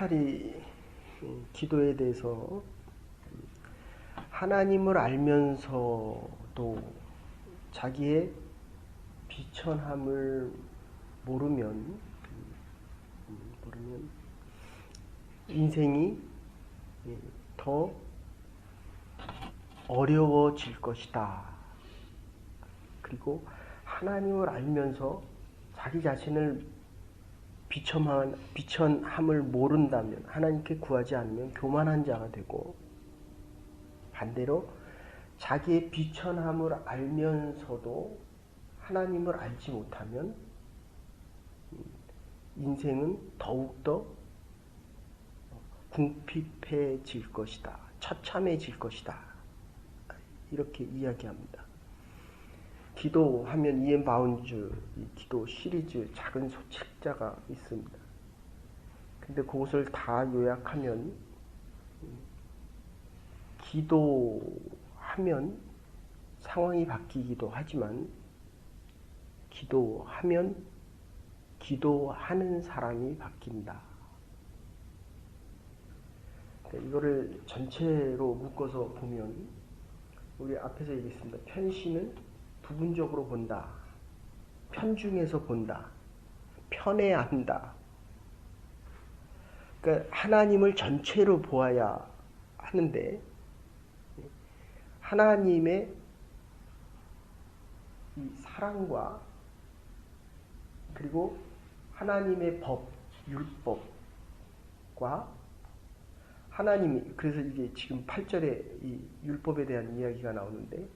자카리 기도에 대해서 하나님을 알면서도 자기의 비천함을 모르면 인생이 더 어려워질 것이다. 그리고 하나님을 알면서 자기 자신을 비천함을 모른다면, 하나님께 구하지 않으면 교만한 자가 되고, 반대로 자기의 비천함을 알면서도 하나님을 알지 못하면 인생은 더욱더 궁핍해질 것이다. 처참해질 것이다. 이렇게 이야기합니다. 기도하면 이엔 바운즈 기도 시리즈 작은 소책자가 있습니다. 근데 그것을 다 요약하면 기도하면 상황이 바뀌기도 하지만 기도하면 기도하는 사람이 바뀐다. 이거를 전체로 묶어서 보면 우리 앞에서 얘기했습니다. 편시는 부분적으로 본다. 편중해서 본다. 편해야 한다. 그러니까 하나님을 전체로 보아야 하는데 하나님의 이 사랑과 그리고 하나님의 법, 율법과 하나님이, 그래서 이게 지금 8절에 이 율법에 대한 이야기가 나오는데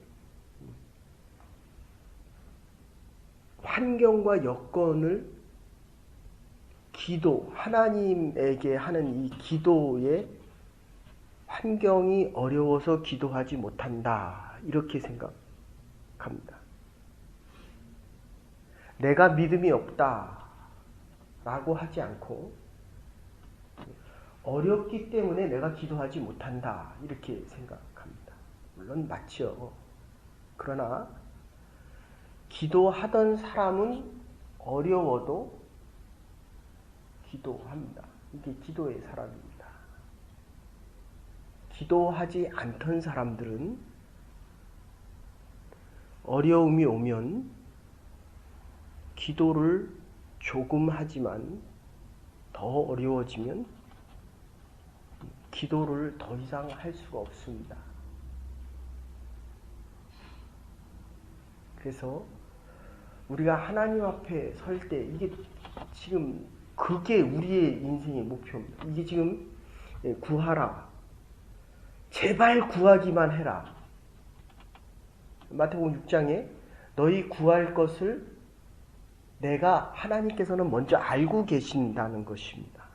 환경과 여건을 기도, 하나님에게 하는 이 기도의 환경이 어려워서 기도하지 못한다. 이렇게 생각합니다. 내가 믿음이 없다 라고 하지 않고 어렵기 때문에 내가 기도하지 못한다. 이렇게 생각합니다. 물론 맞죠. 그러나 기도하던 사람은 어려워도 기도합니다. 이게 기도의 사람입니다. 기도하지 않던 사람들은 어려움이 오면 기도를 조금 하지만 더 어려워지면 기도를 더 이상 할 수가 없습니다. 그래서 우리가 하나님 앞에 설 때 이게 지금 그게 우리의 인생의 목표입니다. 이게 지금 구하라. 제발 구하기만 해라. 마태복음 6장에 너희 구할 것을 내가 하나님께서는 먼저 알고 계신다는 것입니다.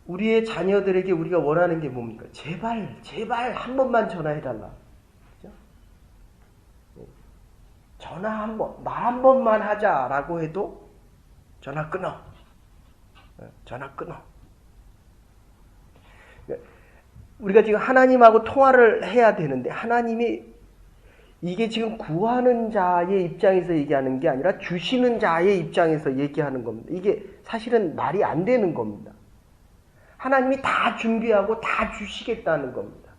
우리의 자녀들에게 우리가 원하는 게 뭡니까? 제발 한 번만 전화해달라. 그죠? 전화 한 번, 말 한 번만 하자라고 해도 전화 끊어. 전화 끊어. 우리가 지금 하나님하고 통화를 해야 되는데 하나님이 이게 지금 구하는 자의 입장에서 얘기하는 게 아니라 주시는 자의 입장에서 얘기하는 겁니다. 이게 사실은 말이 안 되는 겁니다. 하나님이 다 준비하고 다 주시겠다는 겁니다.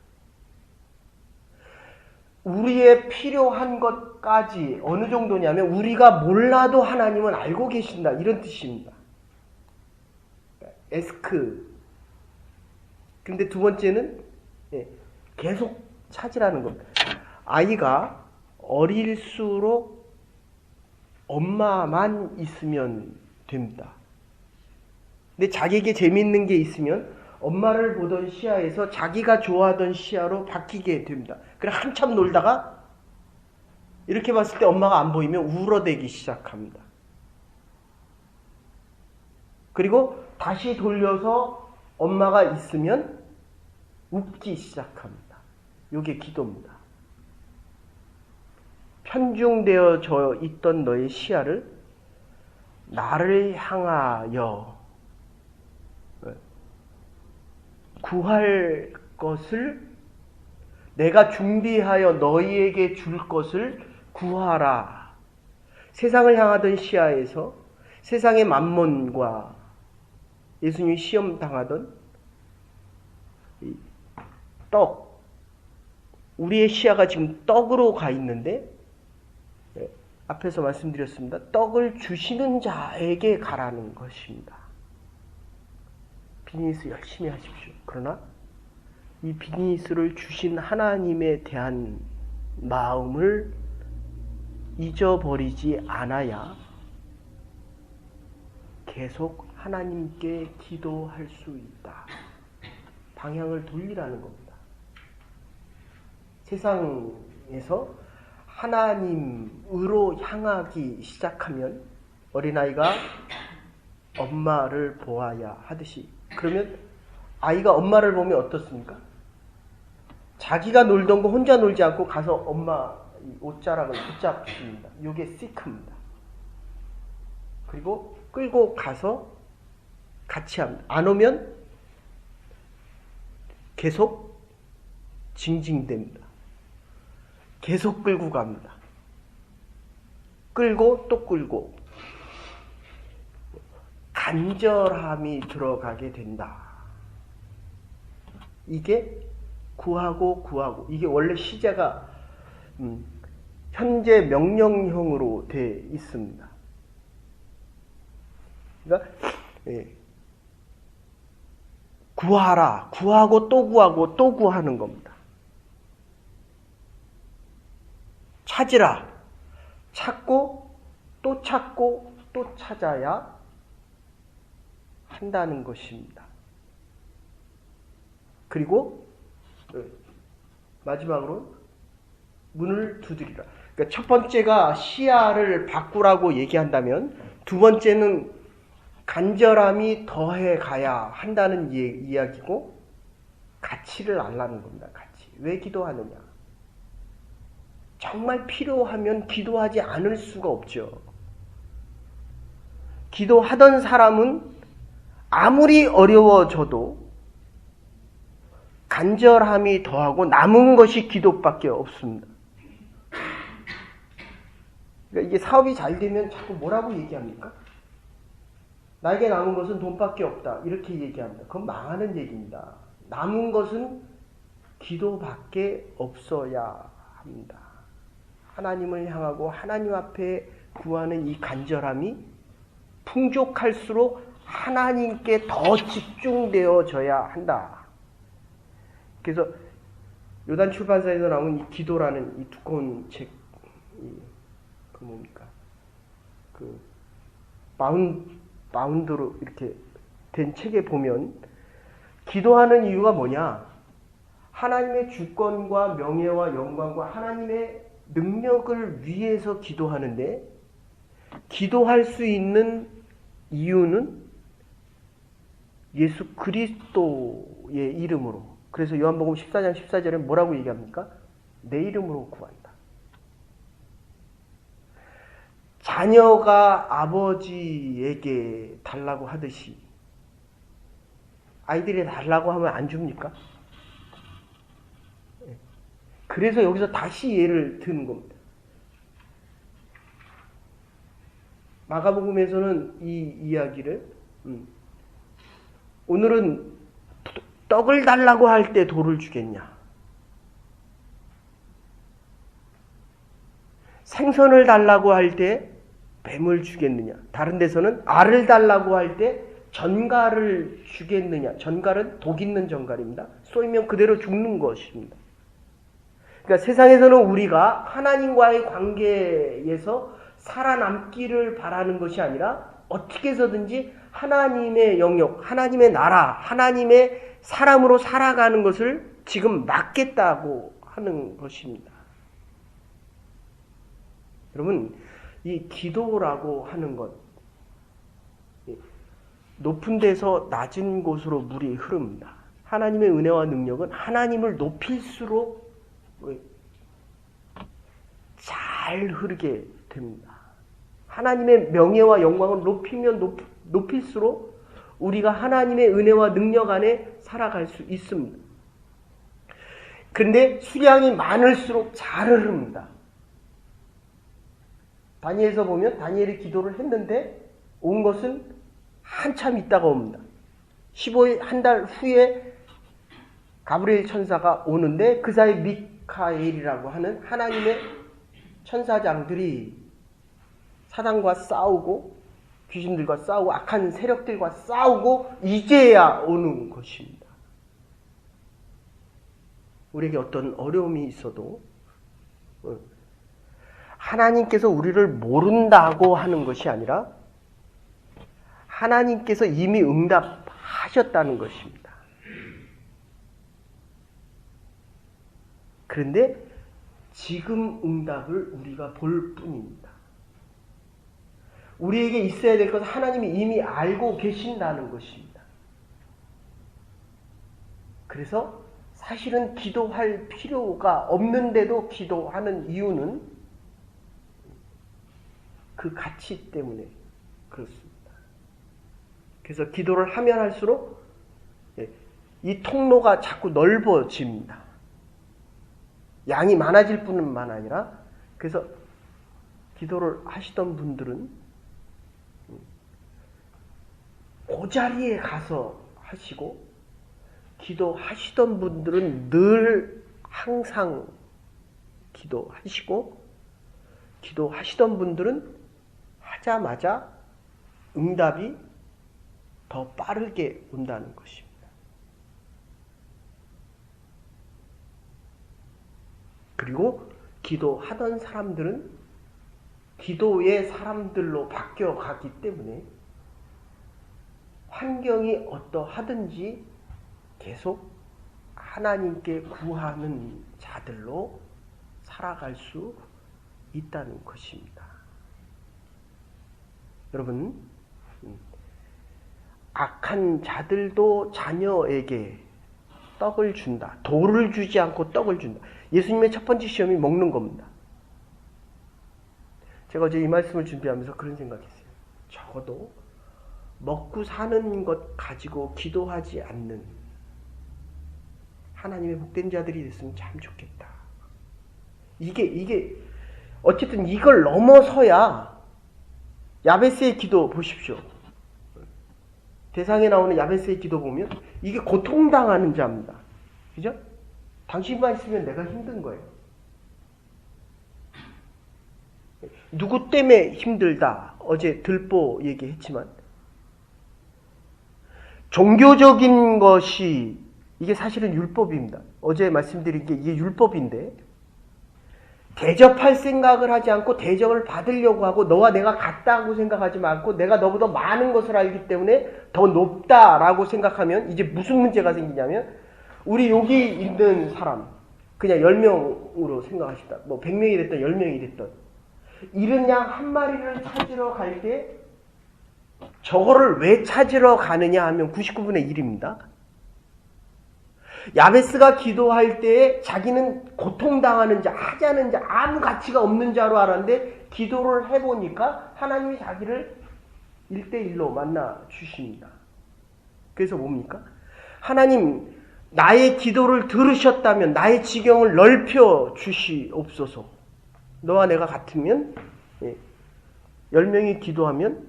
우리의 필요한 것까지 어느 정도냐면 우리가 몰라도 하나님은 알고 계신다. 이런 뜻입니다. 에스크. 근데 두 번째는 계속 찾으라는 겁니다. 아이가 어릴수록 엄마만 있으면 됩니다. 근데 자기에게 재미있는 게 있으면 엄마를 보던 시야에서 자기가 좋아하던 시야로 바뀌게 됩니다. 그래 한참 놀다가 이렇게 봤을 때 엄마가 안 보이면 울어대기 시작합니다. 그리고 다시 돌려서 엄마가 있으면 웃기 시작합니다. 이게 기도입니다. 편중되어져 있던 너의 시야를 나를 향하여 구할 것을 내가 준비하여 너희에게 줄 것을 구하라. 세상을 향하던 시야에서 세상의 만몬과 예수님이 시험 당하던 떡, 우리의 시야가 지금 떡으로 가 있는데, 앞에서 말씀드렸습니다. 떡을 주시는 자에게 가라는 것입니다. 비즈니스 열심히 하십시오. 그러나 이 비즈니스를 주신 하나님에 대한 마음을 잊어버리지 않아야 계속 하나님께 기도할 수 있다. 방향을 돌리라는 겁니다. 세상에서 하나님으로 향하기 시작하면 어린아이가 엄마를 보아야 하듯이, 그러면 아이가 엄마를 보면 어떻습니까? 자기가 놀던 거 혼자 놀지 않고 가서 엄마 옷자락을 붙잡습니다. 이게 시크입니다. 그리고 끌고 가서 같이 합니다. 안 오면 계속 징징댑니다. 계속 끌고 갑니다. 끌고 또 끌고 간절함이 들어가게 된다. 이게 구하고 이게 원래 시제가 현재 명령형으로 돼 있습니다. 그러니까 구하라, 구하고 또 구하고 또 구하는 겁니다. 찾으라, 찾고 또 찾아야 한다는 것입니다. 그리고 마지막으로 문을 두드리라. 그러니까 첫 번째가 시야를 바꾸라고 얘기한다면 두 번째는 간절함이 더해 가야 한다는 이야기고, 가치를 알라는 겁니다. 가치. 왜 기도하느냐? 정말 필요하면 기도하지 않을 수가 없죠. 기도하던 사람은 아무리 어려워져도 간절함이 더하고 남은 것이 기도밖에 없습니다. 그러니까 이게 사업이 잘 되면 자꾸 뭐라고 얘기합니까? 나에게 남은 것은 돈밖에 없다. 이렇게 얘기합니다. 그건 망하는 얘기입니다. 남은 것은 기도밖에 없어야 합니다. 하나님을 향하고 하나님 앞에 구하는 이 간절함이 풍족할수록 하나님께 더 집중되어져야 한다. 그래서 요단 출판사에서 나온 이 기도라는 이 두꺼운 책, 바운드로 이렇게 된 책에 보면 기도하는 이유가 뭐냐? 하나님의 주권과 명예와 영광과 하나님의 능력을 위해서 기도하는데, 기도할 수 있는 이유는 예수 그리스도의 이름으로. 그래서 요한복음 14장 14절에 뭐라고 얘기합니까? 내 이름으로 구한다. 자녀가 아버지에게 달라고 하듯이 아이들이 달라고 하면 안 줍니까? 그래서 여기서 다시 예를 드는 겁니다. 마가복음에서는 이 이야기를 오늘은 떡을 달라고 할 때 돌을 주겠냐? 생선을 달라고 할 때 뱀을 주겠느냐? 다른 데서는 알을 달라고 할 때 전갈을 주겠느냐? 전갈은 독 있는 전갈입니다. 쏘이면 그대로 죽는 것입니다. 그러니까 세상에서는 우리가 하나님과의 관계에서 살아남기를 바라는 것이 아니라 어떻게 해서든지 하나님의 영역, 하나님의 나라, 하나님의 사람으로 살아가는 것을 지금 막겠다고 하는 것입니다. 여러분, 이 기도라고 하는 것, 높은 데서 낮은 곳으로 물이 흐릅니다. 하나님의 은혜와 능력은 하나님을 높일수록 잘 흐르게 됩니다. 하나님의 명예와 영광을 높이면 높일수록 우리가 하나님의 은혜와 능력 안에 살아갈 수 있습니다. 그런데 수량이 많을수록 잘 흐릅니다. 다니엘서 보면 다니엘이 기도를 했는데 온 것은 한참 있다가 옵니다. 15일 한 달 후에 가브리엘 천사가 오는데 그 사이 미카엘이라고 하는 하나님의 천사장들이 사단과 싸우고 귀신들과 싸우고 악한 세력들과 싸우고 이제야 오는 것입니다. 우리에게 어떤 어려움이 있어도 하나님께서 우리를 모른다고 하는 것이 아니라 하나님께서 이미 응답하셨다는 것입니다. 그런데 지금 응답을 우리가 볼 뿐입니다. 우리에게 있어야 될 것은 하나님이 이미 알고 계신다는 것입니다. 그래서 사실은 기도할 필요가 없는데도 기도하는 이유는 그 가치 때문에 그렇습니다. 그래서 기도를 하면 할수록 이 통로가 자꾸 넓어집니다. 양이 많아질 뿐만 아니라 그래서 기도를 하시던 분들은 그 자리에 가서 하시고 기도하시던 분들은 늘 항상 기도하시고 기도하시던 분들은 하자마자 응답이 더 빠르게 온다는 것입니다. 그리고 기도하던 사람들은 기도의 사람들로 바뀌어가기 때문에 환경이 어떠하든지 계속 하나님께 구하는 자들로 살아갈 수 있다는 것입니다. 여러분, 악한 자들도 자녀에게 떡을 준다. 돌을 주지 않고 떡을 준다. 예수님의 첫 번째 시험이 먹는 겁니다. 제가 어제 이 말씀을 준비하면서 그런 생각했어요. 적어도 먹고 사는 것 가지고 기도하지 않는 하나님의 복된 자들이 됐으면 참 좋겠다. 이게 어쨌든 이걸 넘어서야 야베스의 기도 보십시오. 대상에 나오는 야베스의 기도 보면 이게 고통당하는 자입니다. 그죠? 당신만 있으면 내가 힘든 거예요. 누구 때문에 힘들다. 어제 들보 얘기했지만 종교적인 것이 이게 사실은 율법입니다. 어제 말씀드린 게 이게 율법인데 대접할 생각을 하지 않고 대접을 받으려고 하고 너와 내가 같다고 생각하지 않고 내가 너보다 많은 것을 알기 때문에 더 높다라고 생각하면 이제 무슨 문제가 생기냐면 우리 여기 있는 사람 그냥 10명으로 생각하시다. 뭐 100명이 됐든 10명이 됐든 이른 양 한 마리를 찾으러 갈 때 저거를 왜 찾으러 가느냐 하면 99분의 1입니다. 야베스가 기도할 때 자기는 고통당하는 자, 하자는 자, 아무 가치가 없는 자로 알았는데 기도를 해보니까 하나님이 자기를 1대1로 만나 주십니다. 그래서 뭡니까? 하나님 나의 기도를 들으셨다면 나의 지경을 넓혀 주시옵소서. 너와 내가 같으면 10명이 기도하면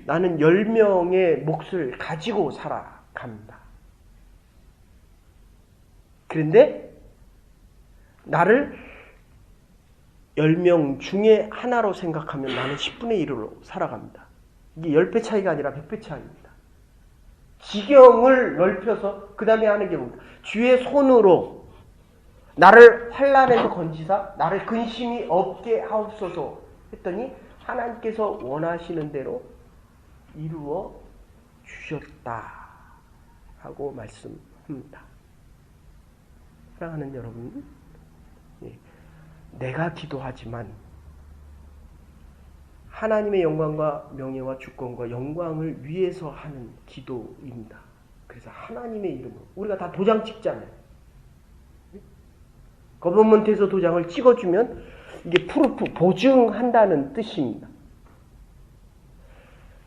나는 10명의 몫을 가지고 살아갑니다. 그런데 나를 10명 중에 하나로 생각하면 나는 10분의 1으로 살아갑니다. 이게 10배 차이가 아니라 100배 차이입니다. 지경을 넓혀서 그 다음에 하는 게 뭡니까? 주의 손으로 나를 환난에서 건지사 나를 근심이 없게 하옵소서 했더니 하나님께서 원하시는 대로 이루어 주셨다 하고 말씀합니다. 사랑하는 여러분, 내가 기도하지만 하나님의 영광과 명예와 주권과 영광을 위해서 하는 기도입니다. 그래서 하나님의 이름으로 우리가 다 도장 찍잖아요. 거버먼트에서 도장을 찍어주면 이게 프루프, 보증한다는 뜻입니다.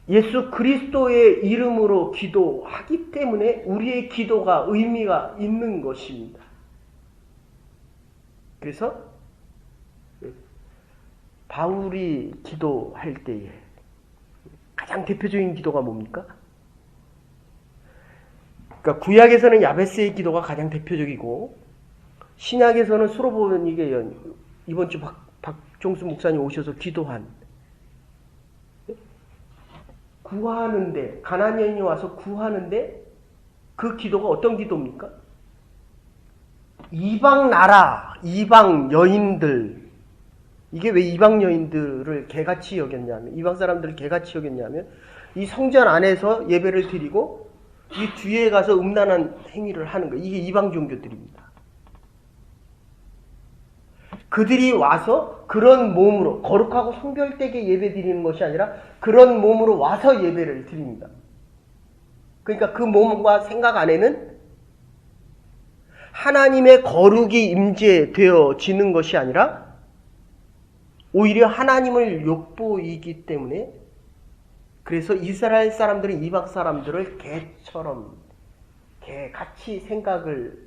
예수 그리스도의 이름으로 기도하기 때문에 우리의 기도가 의미가 있는 것입니다. 그래서 바울이 기도할 때에 가장 대표적인 기도가 뭡니까? 그러니까 구약에서는 야베스의 기도가 가장 대표적이고 신약에서는 수로보니게 이번 주 박종수 목사님 오셔서 기도한 구하는데 가나안 여인이 와서 구하는데 그 기도가 어떤 기도입니까? 이방 나라, 이방 여인들 이게 왜 이방 여인들을 개같이 여겼냐면 이방 사람들을 개같이 여겼냐면 이 성전 안에서 예배를 드리고 이 뒤에 가서 음란한 행위를 하는 거예요. 이게 이방 종교들입니다. 그들이 와서 그런 몸으로 거룩하고 성별되게 예배 드리는 것이 아니라 그런 몸으로 와서 예배를 드립니다. 그러니까 그 몸과 생각 안에는 하나님의 거룩이 임재되어지는 것이 아니라 오히려 하나님을 욕보이기 때문에 그래서 이스라엘 사람들은 이방 사람들을 개처럼 개같이 생각을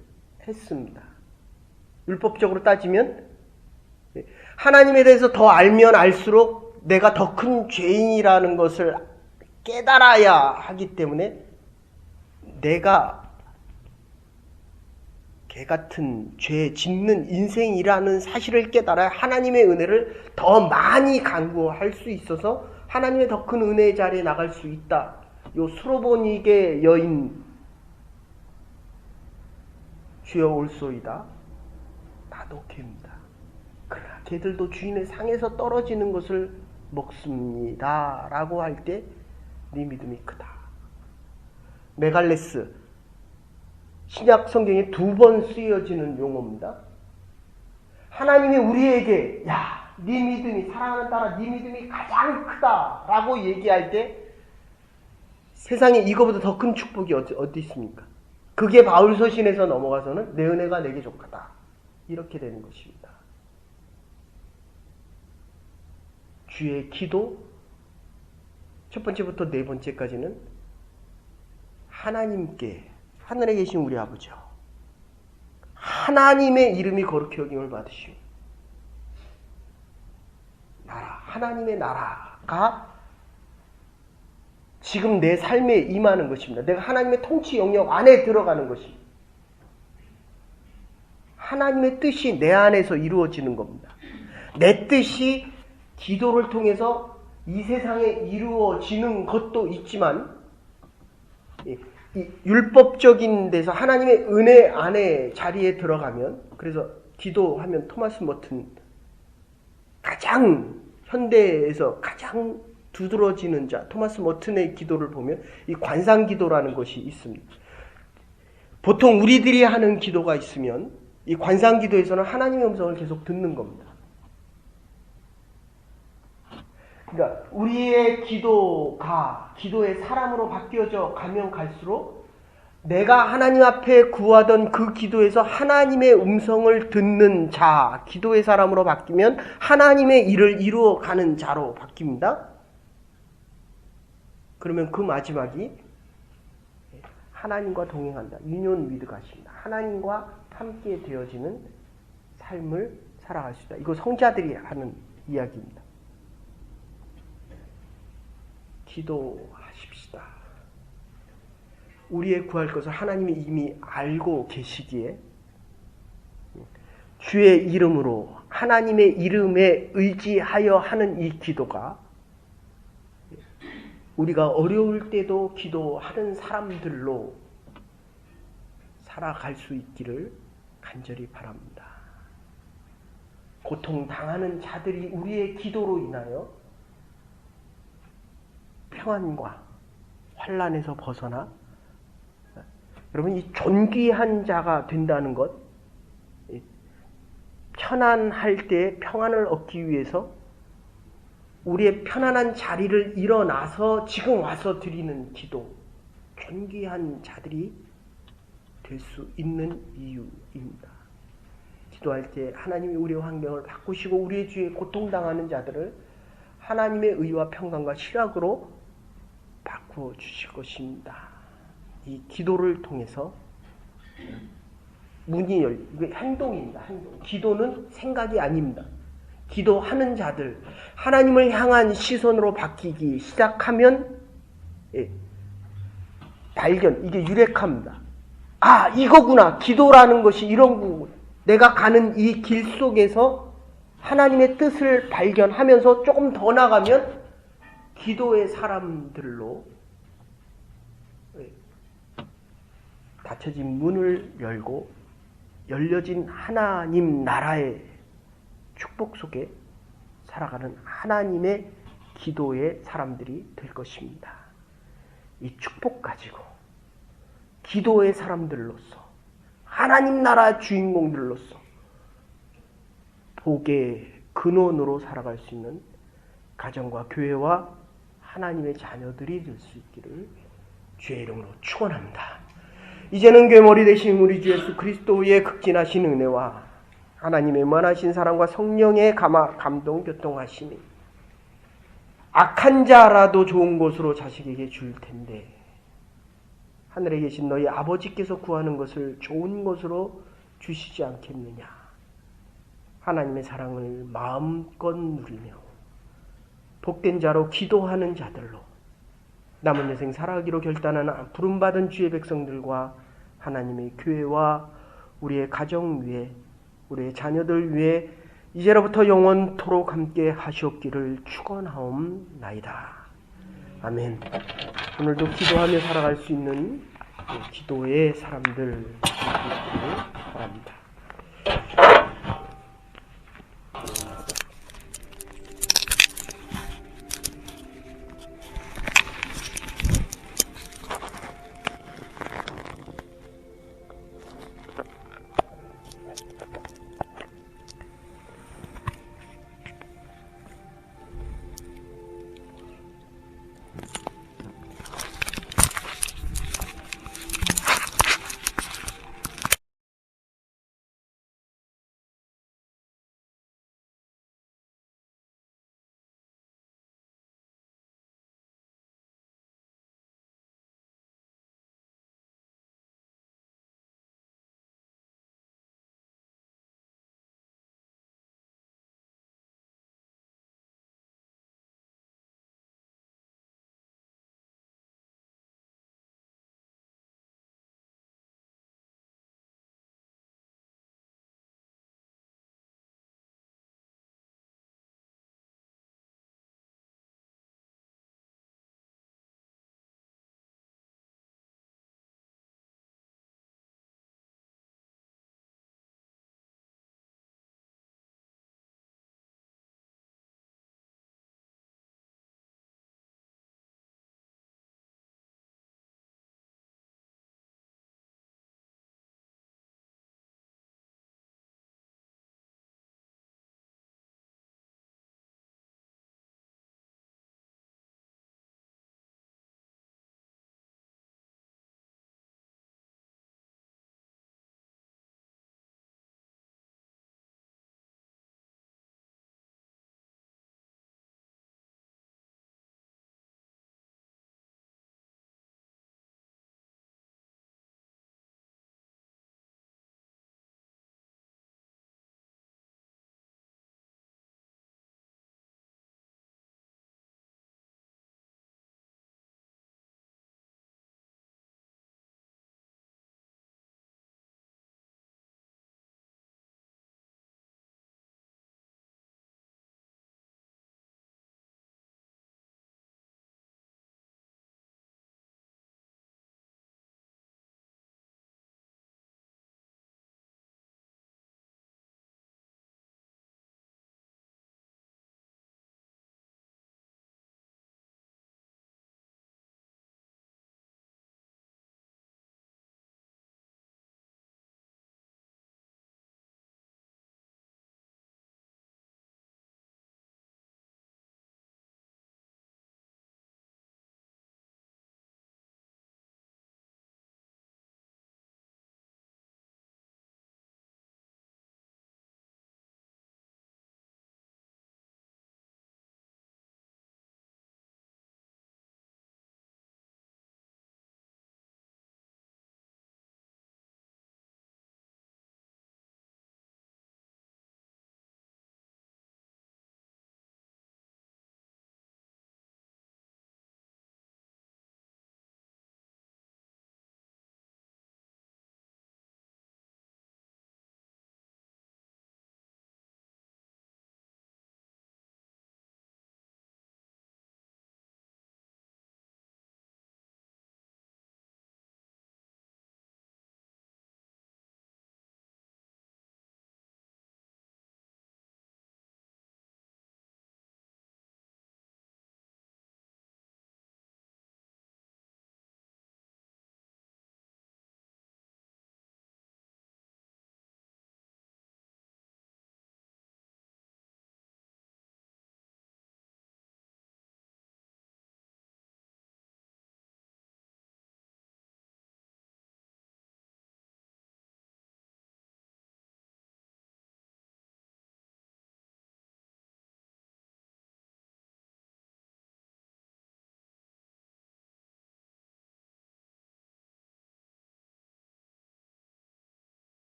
했습니다. 율법적으로 따지면 하나님에 대해서 더 알면 알수록 내가 더 큰 죄인이라는 것을 깨달아야 하기 때문에 내가 개같은 죄 짓는 인생이라는 사실을 깨달아야 하나님의 은혜를 더 많이 간구할 수 있어서 하나님의 더 큰 은혜의 자리에 나갈 수 있다. 요 수로보니게 여인 주여 올소이다. 나도 개입니다. 그러나 개들도 주인의 상에서 떨어지는 것을 먹습니다. 라고 할 때 네 믿음이 크다. 메갈레스 신약 성경에 2번 쓰여지는 용어입니다. 하나님이 우리에게 야, 네 믿음이 사랑하는 딸아 네 믿음이 가장 크다라고 얘기할 때 세상에 이거보다 더 큰 축복이 어디 있습니까? 그게 바울서신에서 넘어가서는 내 은혜가 내게 족하다. 이렇게 되는 것입니다. 주의 기도 첫 번째부터 네 번째까지는 하나님께 하늘에 계신 우리 아버지요. 하나님의 이름이 거룩히 여김을 받으시오. 나라, 하나님의 나라가 지금 내 삶에 임하는 것입니다. 내가 하나님의 통치 영역 안에 들어가는 것이 하나님의 뜻이 내 안에서 이루어지는 겁니다. 내 뜻이 기도를 통해서 이 세상에 이루어지는 것도 있지만 이 율법적인 데서 하나님의 은혜 안에 자리에 들어가면 그래서 기도하면 토마스 머튼 가장 현대에서 가장 두드러지는 자 토마스 머튼의 기도를 보면 이 관상기도라는 것이 있습니다. 보통 우리들이 하는 기도가 있으면 이 관상기도에서는 하나님의 음성을 계속 듣는 겁니다. 그러니까 우리의 기도가 기도의 사람으로 바뀌어져 가면 갈수록 내가 하나님 앞에 구하던 그 기도에서 하나님의 음성을 듣는 자, 기도의 사람으로 바뀌면 하나님의 일을 이루어가는 자로 바뀝니다. 그러면 그 마지막이 하나님과 동행한다. 유니온 위드 갓입니다. 하나님과 함께 되어지는 삶을 살아갈 수 있다. 이거 성자들이 하는 이야기입니다. 기도하십시다. 우리의 구할 것을 하나님이 이미 알고 계시기에 주의 이름으로 하나님의 이름에 의지하여 하는 이 기도가 우리가 어려울 때도 기도하는 사람들로 살아갈 수 있기를 간절히 바랍니다. 고통당하는 자들이 우리의 기도로 인하여 평안과 환난에서 벗어나 여러분 이 존귀한 자가 된다는 것 편안할 때 평안을 얻기 위해서 우리의 편안한 자리를 일어나서 지금 와서 드리는 기도 존귀한 자들이 될 수 있는 이유입니다. 기도할 때 하나님이 우리의 환경을 바꾸시고 우리의 주위에 고통당하는 자들을 하나님의 의와 평강과 실학으로 바꾸어 주실 것입니다. 이 기도를 통해서 문이 이게 행동입니다. 행동. 기도는 생각이 아닙니다. 기도하는 자들, 하나님을 향한 시선으로 바뀌기 시작하면 발견, 이게 유력합니다. 아, 이거구나. 기도라는 것이 이런 거구나. 내가 가는 이 길 속에서 하나님의 뜻을 발견하면서 조금 더 나가면 기도의 사람들로 닫혀진 문을 열고 열려진 하나님 나라의 축복 속에 살아가는 하나님의 기도의 사람들이 될 것입니다. 이 축복 가지고 기도의 사람들로서 하나님 나라 주인공들로서 복의 근원으로 살아갈 수 있는 가정과 교회와 하나님의 자녀들이 될 수 있기를 주의 이름으로 축원합니다. 이제는 괴머리 되신 우리 주 예수 그리스도의 극진하신 은혜와 하나님의 무한하신 사랑과 성령의 감동 교통하심이 악한 자라도 좋은 것으로 자식에게 줄 텐데 하늘에 계신 너희 아버지께서 구하는 것을 좋은 것으로 주시지 않겠느냐. 하나님의 사랑을 마음껏 누리며 복된 자로 기도하는 자들로 남은 여생 살아가기로 결단하는 부름받은 주의 백성들과 하나님의 교회와 우리의 가정 위에 우리의 자녀들 위에 이제로부터 영원토록 함께 하시옵기를 축원하옵나이다. 아멘. 오늘도 기도하며 살아갈 수 있는 기도의 사람들 되시기를 바랍니다.